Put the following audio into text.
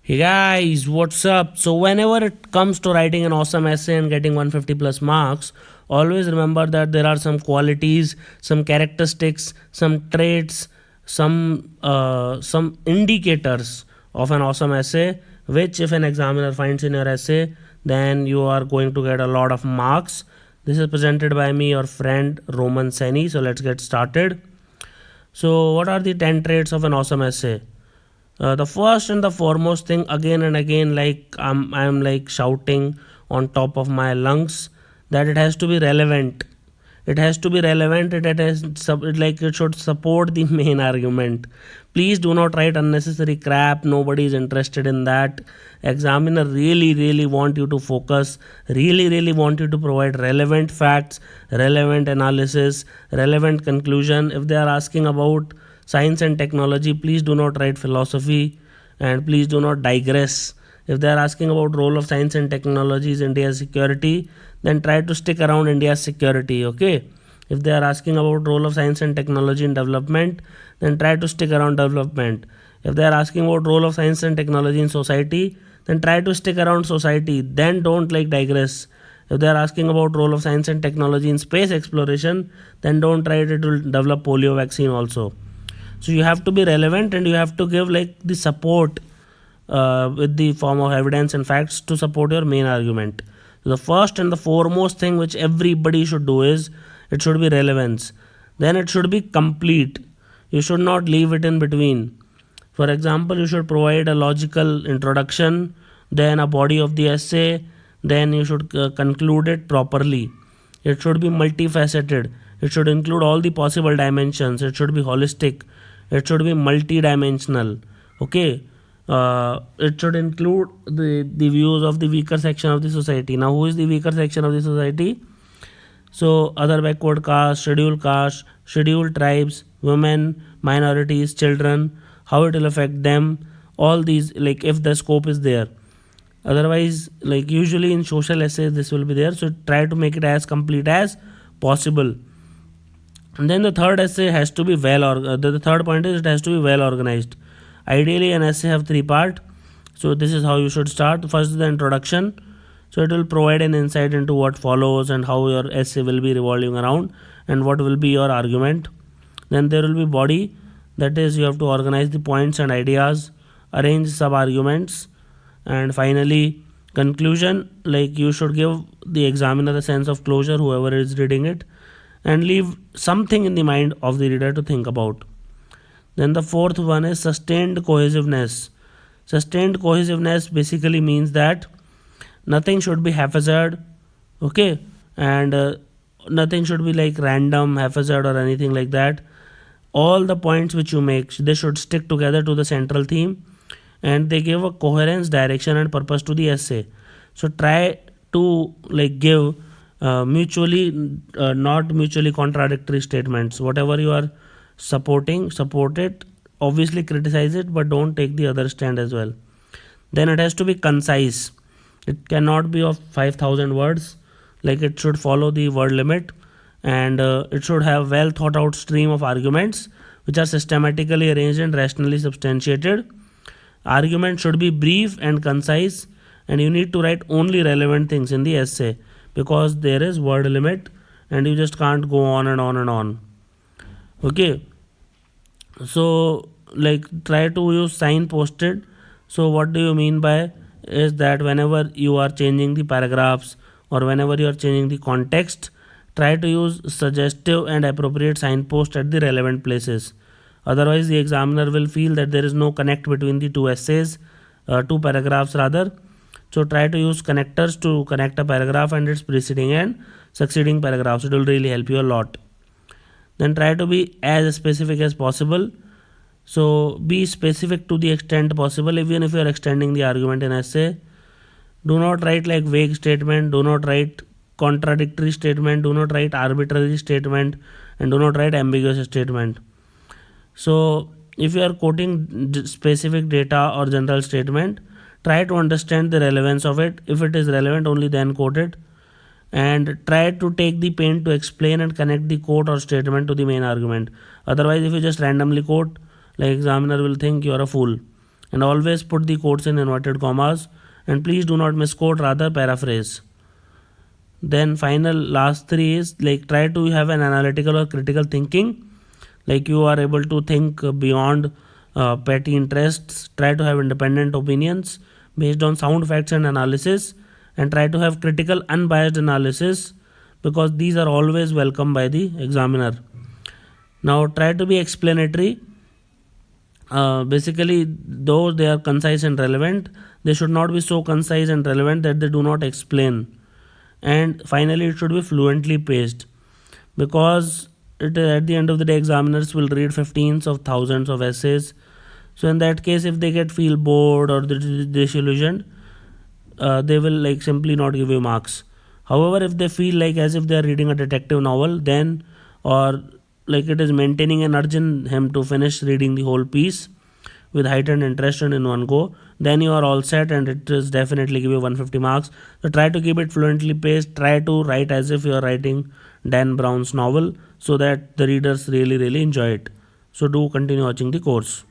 Hey guys, what's up? So, whenever it comes to writing an awesome essay and getting 150 plus marks, always remember that there are some qualities, some characteristics, some traits, some indicators of an awesome essay, which if an examiner finds in your essay, then you are going to get a lot of marks. This is presented by me, your friend Roman Seni. So, let's get started. So, what are the 10 traits of an awesome essay? The first and the foremost thing, again and again, like I'm like shouting on top of my lungs, that it has to be relevant. It has to be relevant. It should support the main argument. Please do not write unnecessary crap. Nobody is interested in that. Examiner really want you to focus. Really want you to provide relevant facts, relevant analysis, relevant conclusion. If they are asking about science and technology, please do not write philosophy, and please do not digress. If they are asking about role of science and technology in India's security, then try to stick around India's security. Okay, if they are asking about role of science and technology in development, then try to stick around development. If they are asking about role of science and technology in society, then try to stick around society. Then don't like digress. If they are asking about role of science and technology in space exploration, then don't try to develop polio vaccine also. So you have to be relevant, and you have to give like the support with the form of evidence and facts to support your main argument. So the first and the foremost thing which everybody should do is it should be relevance. Then it should be complete. You should not leave it in between. For example, you should provide a logical introduction, then a body of the essay, then you should conclude it properly. It should be multifaceted. It should include all the possible dimensions. It should be holistic. It should be multi-dimensional. Okay. It should include the views of the weaker section of the society. Now, who is the weaker section of the society? So, other backward caste, scheduled tribes, women, minorities, children, how it will affect them, all these, like if the scope is there. Otherwise, like usually in social essays, this will be there. So, try to make it as complete as possible. And then the third essay has to be the third point is it has to be well organized. Ideally, an essay have three part. So this is how you should start. First is the introduction. So it will provide an insight into what follows and how your essay will be revolving around and what will be your argument. Then there will be body. That is, you have to organize the points and ideas, arrange sub arguments, and finally conclusion. Like you should give the examiner a sense of closure, whoever is reading it, and leave something in the mind of the reader to think about. Then the fourth one is sustained cohesiveness. Sustained cohesiveness basically means that nothing should be haphazard, okay, and nothing should be like random, haphazard, or anything like that. All the points which you make, they should stick together to the central theme, and they give a coherence, direction, and purpose to the essay. So try to like give not mutually contradictory statements. Whatever you are supporting, support it. Obviously criticize it, but don't take the other stand as well. Then it has to be concise. It cannot be of 5,000 words. Like it should follow the word limit, and it should have well thought out stream of arguments which are systematically arranged and rationally substantiated. Argument should be brief and concise, and you need to write only relevant things in the essay, because there is word limit and you just can't go on and on and on. Okay, so like try to use signposted. So what do you mean by is that whenever you are changing the paragraphs or whenever you are changing the context, try to use suggestive and appropriate signpost at the relevant places. Otherwise the examiner will feel that there is no connect between the two essays, two paragraphs rather. So try to use connectors to connect a paragraph and its preceding and succeeding paragraphs. It will really help you a lot. Then try to be as specific as possible. So be specific to the extent possible, even if you are extending the argument in essay. Do not write like vague statement, do not write contradictory statement, do not write arbitrary statement, and do not write ambiguous statement. So if you are quoting specific data or general statement, try to understand the relevance of it. If it is relevant, only then quote it, and try to take the pain to explain and connect the quote or statement to the main argument. Otherwise, if you just randomly quote, like examiner will think you are a fool. and always put the quotes in inverted commas, and please do not misquote, rather paraphrase. Then final last three is like try to have an analytical or critical thinking, like you are able to think beyond petty interests, try to have independent opinions based on sound facts and analysis, and try to have critical unbiased analysis, because these are always welcome by the examiner. Now try to be explanatory. Basically, though they are concise and relevant, they should not be so concise and relevant that they do not explain. And finally, it should be fluently paced, because at the end of the day, examiners will read 15s of thousands of essays. So in that case, if they feel bored or disillusioned, they will like simply not give you marks. However, if they feel like as if they are reading a detective novel, then, or like it is maintaining an urge in him to finish reading the whole piece with heightened interest and in one go, then you are all set, and it is definitely give you 150 marks. So try to keep it fluently paced, try to write as if you are writing Dan Brown's novel, so that the readers really enjoy it. So do continue watching the course.